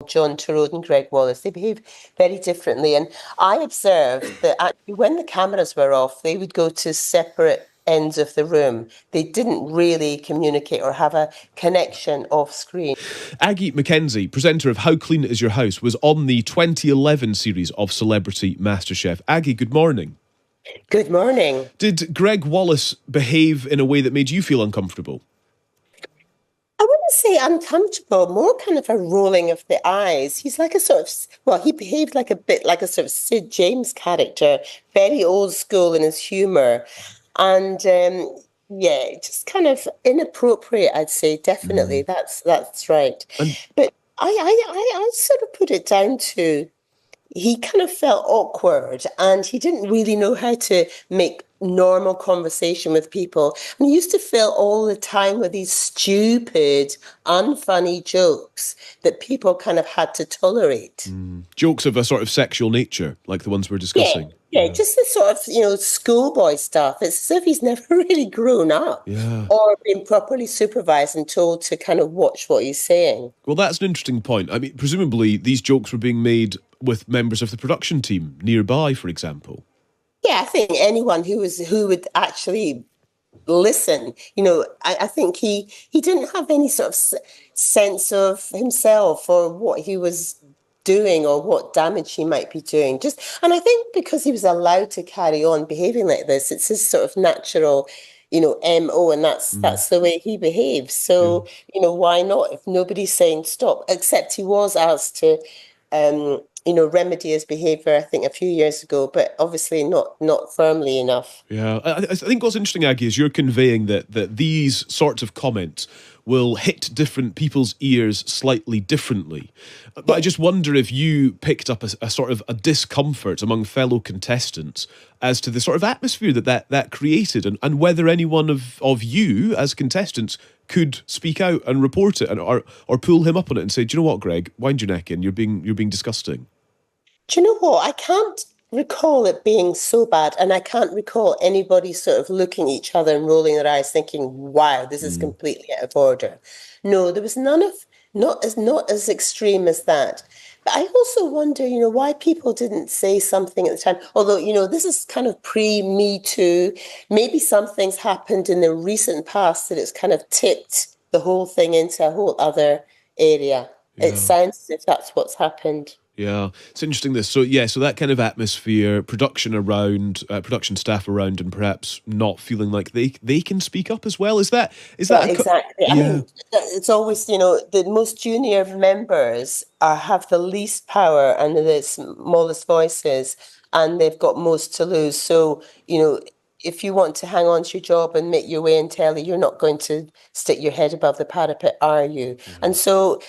John Turod and Gregg Wallace. They behave very differently. And I observed that actually when the cameras were off, they would go to separate ends of the room. They didn't really communicate or have a connection off screen. Aggie Mackenzie, presenter of How Clean Is Your House, was on the 2011 series of Celebrity Masterchef. Aggie, good morning. Good morning. Did Gregg Wallace behave in a way that made you feel uncomfortable? I wouldn't say uncomfortable, more kind of a rolling of the eyes. He's like a sort of, well, he behaved like a bit like a sort of Sid James character, very old school in his humour. And yeah, just kind of inappropriate, I'd say, definitely. That's right. But I sort of put it down to he kind of felt awkward and he didn't really know how to make normal conversation with people. And he used to fill all the time with these stupid, unfunny jokes that people kind of had to tolerate. Jokes of a sort of sexual nature, like the ones we're discussing. Yeah, just the sort of, schoolboy stuff. It's as if he's never really grown up or been properly supervised and told to kind of watch what he's saying. Well, that's an interesting point. I mean, presumably these jokes were being made with members of the production team nearby, for example. Yeah, I think anyone who would actually listen, I think he didn't have any sort of sense of himself or what he was doing or what damage he might be doing. And I think because he was allowed to carry on behaving like this, it's his sort of natural, MO, and that's the way he behaves. So, why not? If nobody's saying stop, except he was asked to, remedy his behaviour, I think, a few years ago, but obviously not firmly enough. Yeah, I think what's interesting, Aggie, is you're conveying that these sorts of comments will hit different people's ears slightly differently. But I just wonder if you picked up a sort of a discomfort among fellow contestants as to the sort of atmosphere that created, and whether any one of you as contestants could speak out and report it or pull him up on it and say, do you know what, Gregg, wind your neck in, you're being disgusting. Do you know what? I can't recall it being so bad, and I can't recall anybody sort of looking at each other and rolling their eyes thinking, wow, this is completely out of order. No, there was not as extreme as that. But I also wonder, why people didn't say something at the time. Although, this is kind of pre-Me Too. Maybe something's happened in the recent past that it's kind of tipped the whole thing into a whole other area. Yeah. It sounds as if that's what's happened. Yeah, it's interesting this. So that kind of atmosphere, production staff around, and perhaps not feeling like they can speak up as well. Is that exactly? I mean, it's always the most junior members have the least power and the smallest voices, and they've got most to lose. So if you want to hang on to your job and make your way in telly, you're not going to stick your head above the parapet, are you? And so,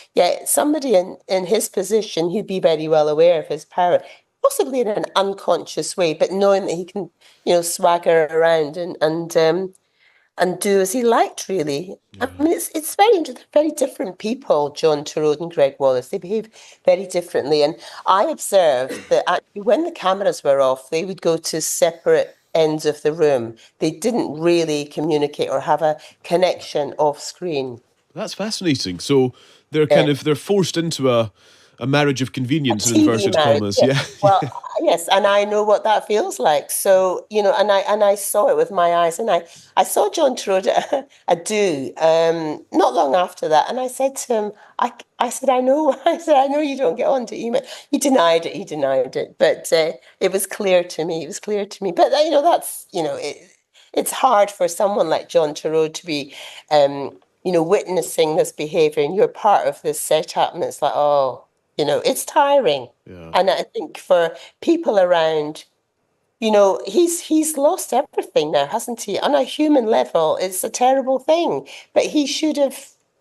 somebody in his position, he'd be very well aware of his power, possibly in an unconscious way, but knowing that he can, swagger around and do as he liked, really. I mean, it's very different people, John Turod and Gregg Wallace. They behave very differently. And I observed that actually when the cameras were off, they would go to separate ends of the room. They didn't really communicate or have a connection off screen. That's fascinating. So they're they're forced into a marriage of convenience in inverted commas. Yeah. Well, yes, and I know what that feels like. So, and I saw it with my eyes, and I saw John Turod at a do not long after that, and I said to him, I said, I know you don't get on to email. He denied it, but it was clear to me. But that's it's hard for someone like John Turod to be witnessing this behaviour, and you're part of this setup, and it's like, it's tiring. Yeah. And I think for people around, he's lost everything now, hasn't he? On a human level, it's a terrible thing. But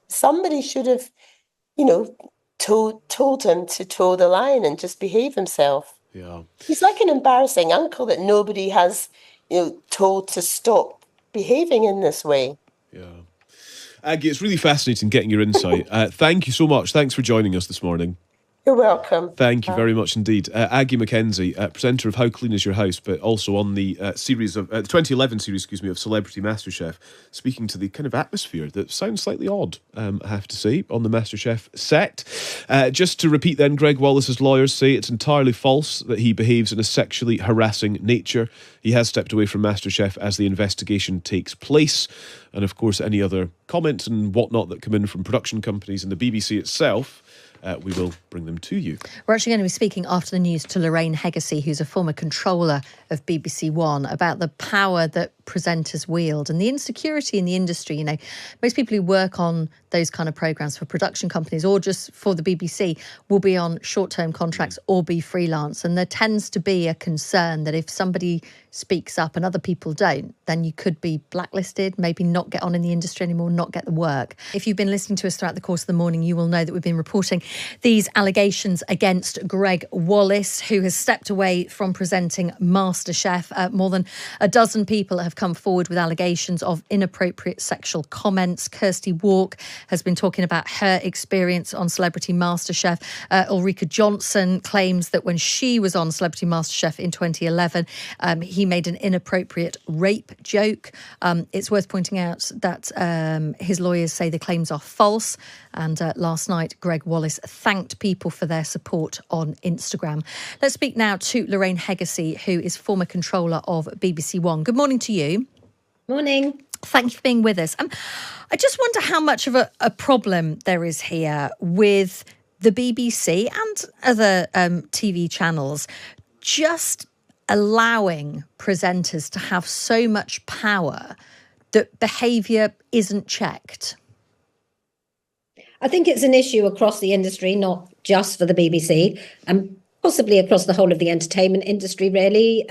somebody should have, told him to toe the line and just behave himself. Yeah. He's like an embarrassing uncle that nobody has, told to stop behaving in this way. Yeah. Aggie, it's really fascinating getting your insight. Thank you so much. Thanks for joining us this morning. You're welcome. Thank you very much indeed. Aggie Mackenzie, presenter of How Clean Is Your House, but also on the series of 2011 series, of Celebrity Masterchef, speaking to the kind of atmosphere that sounds slightly odd, I have to say, on the Masterchef set. Just to repeat then, Gregg Wallace's lawyers say it's entirely false that he behaves in a sexually harassing nature. He has stepped away from Masterchef as the investigation takes place. And of course, any other comments and whatnot that come in from production companies and the BBC itself, we will bring them to you. We're actually going to be speaking after the news to Lorraine Hegarty, who's a former controller of BBC One, about the power that presenters wield and the insecurity in the industry. You know, most people who work on those kind of programmes for production companies or just for the BBC will be on short-term contracts or be freelance. And there tends to be a concern that if somebody speaks up and other people don't, then you could be blacklisted, maybe not get on in the industry anymore, not get the work. If you've been listening to us throughout the course of the morning, you will know that we've been reporting these allegations against Gregg Wallace, who has stepped away from presenting MasterChef. More than a dozen people have come forward with allegations of inappropriate sexual comments. Kirsty Walk has been talking about her experience on Celebrity MasterChef. Ulrika Johnson claims that when she was on Celebrity MasterChef in 2011, he made an inappropriate rape joke. It's worth pointing out that his lawyers say the claims are false. And last night, Gregg Wallace thanked people for their support on Instagram. Let's speak now to Lorraine Hegarty, who is former controller of BBC One. Good morning to you. Morning. Thank you for being with us. I just wonder how much of a problem there is here with the BBC and other TV channels just allowing presenters to have so much power that behaviour isn't checked. I think it's an issue across the industry, not just for the BBC, and possibly across the whole of the entertainment industry, really,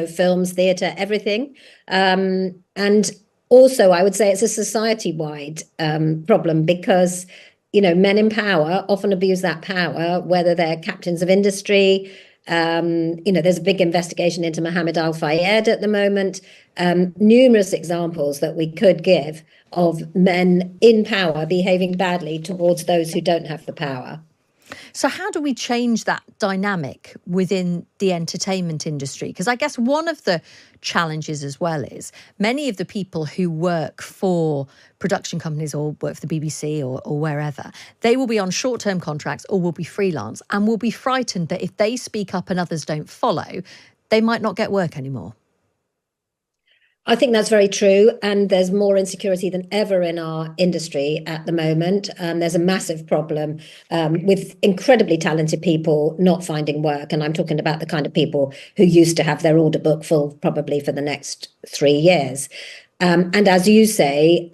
films, theatre, everything. And also, I would say it's a society-wide problem because, men in power often abuse that power, whether they're captains of industry. There's a big investigation into Mohammed Al Fayed at the moment. Numerous examples that we could give of men in power behaving badly towards those who don't have the power. So how do we change that dynamic within the entertainment industry? Because I guess one of the challenges as well is many of the people who work for production companies or work for the BBC or wherever, they will be on short-term contracts or will be freelance and will be frightened that if they speak up and others don't follow, they might not get work anymore. I think that's very true. And there's more insecurity than ever in our industry at the moment. There's a massive problem with incredibly talented people not finding work. And I'm talking about the kind of people who used to have their order book full probably for the next 3 years. And as you say,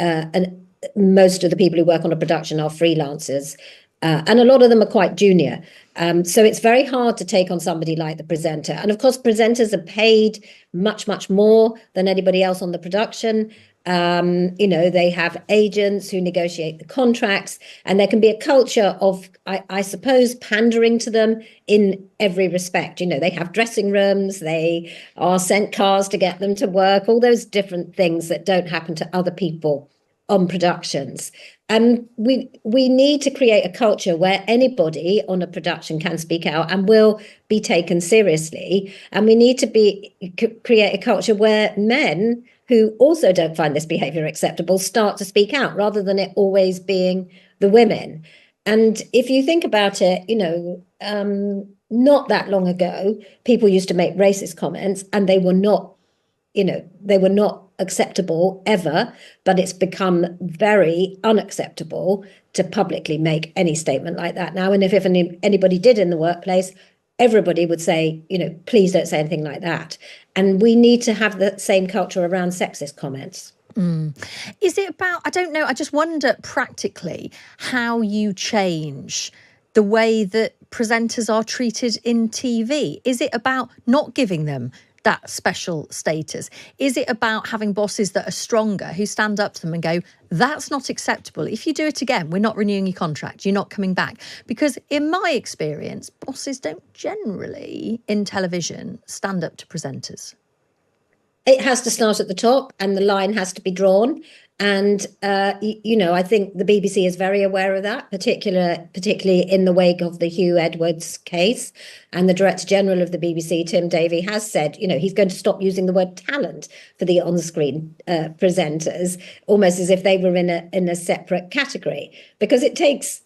most of the people who work on a production are freelancers. And a lot of them are quite junior. So it's very hard to take on somebody like the presenter. And of course, presenters are paid much, much more than anybody else on the production. They have agents who negotiate the contracts, and there can be a culture of, I suppose, pandering to them in every respect. They have dressing rooms, they are sent cars to get them to work, all those different things that don't happen to other people on productions. And we need to create a culture where anybody on a production can speak out and will be taken seriously. And we need to create a culture where men who also don't find this behaviour acceptable start to speak out rather than it always being the women. And if you think about it, not that long ago, people used to make racist comments and they were not acceptable ever, but it's become very unacceptable to publicly make any statement like that now. And if anybody did in the workplace, everybody would say, please don't say anything like that. And we need to have the same culture around sexist comments. Is it about, I don't know, I just wonder practically how you change the way that presenters are treated in TV. Is it about not giving them that special status? Is it about having bosses that are stronger, who stand up to them and go, that's not acceptable. If you do it again, we're not renewing your contract. You're not coming back. Because in my experience, bosses don't generally, in television, stand up to presenters. It has to start at the top and the line has to be drawn. And, I think the BBC is very aware of that, particularly in the wake of the Hugh Edwards case. And the Director General of the BBC, Tim Davie, has said, he's going to stop using the word talent for the on-screen presenters, almost as if they were in a separate category, because it takes,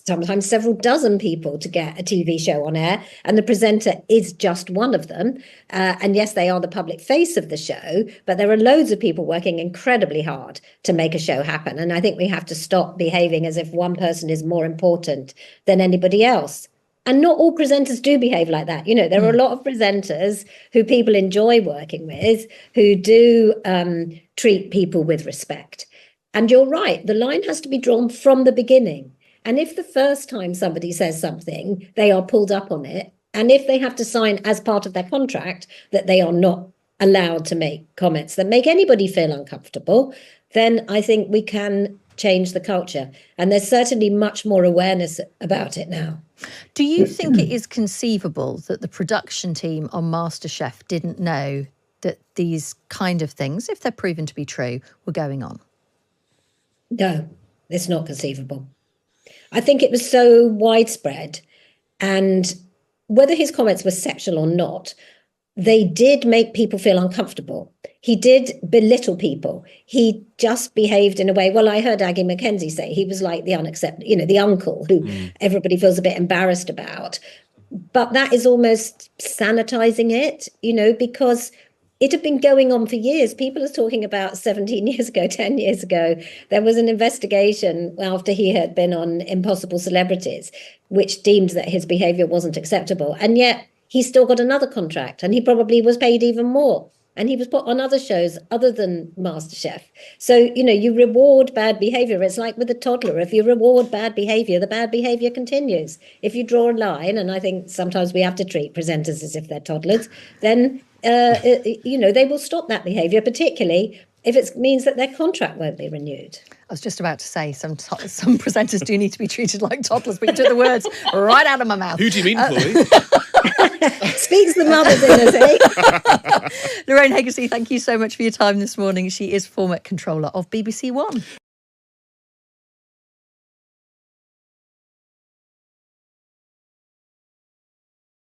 sometimes several dozen people to get a TV show on air, and the presenter is just one of them. And yes, they are the public face of the show, but there are loads of people working incredibly hard to make a show happen. And I think we have to stop behaving as if one person is more important than anybody else. And not all presenters do behave like that. There are a lot of presenters who people enjoy working with, who do treat people with respect. And you're right, the line has to be drawn from the beginning. And if the first time somebody says something, they are pulled up on it, and if they have to sign as part of their contract that they are not allowed to make comments that make anybody feel uncomfortable, then I think we can change the culture. And there's certainly much more awareness about it now. Do you think it is conceivable that the production team on MasterChef didn't know that these kind of things, if they're proven to be true, were going on? No, it's not conceivable. I think it was so widespread, and whether his comments were sexual or not, they did make people feel uncomfortable. He did belittle people. He just behaved in a way, well, I heard Aggie Mackenzie say he was like the the uncle who everybody feels a bit embarrassed about. But that is almost sanitizing it, because it had been going on for years. People are talking about 17 years ago, 10 years ago, there was an investigation after he had been on Impossible Celebrities, which deemed that his behavior wasn't acceptable. And yet he still got another contract, and he probably was paid even more. And he was put on other shows other than MasterChef. So, you reward bad behavior. It's like with a toddler. If you reward bad behavior, the bad behavior continues. If you draw a line, and I think sometimes we have to treat presenters as if they're toddlers, then they will stop that behaviour, particularly if it means that their contract won't be renewed. I was just about to say some presenters do need to be treated like toddlers, but you took the words right out of my mouth. Who do you mean, Chloe? Speaks the mother's innocence. Lorraine Hegarty, thank you so much for your time this morning. She is former controller of BBC One.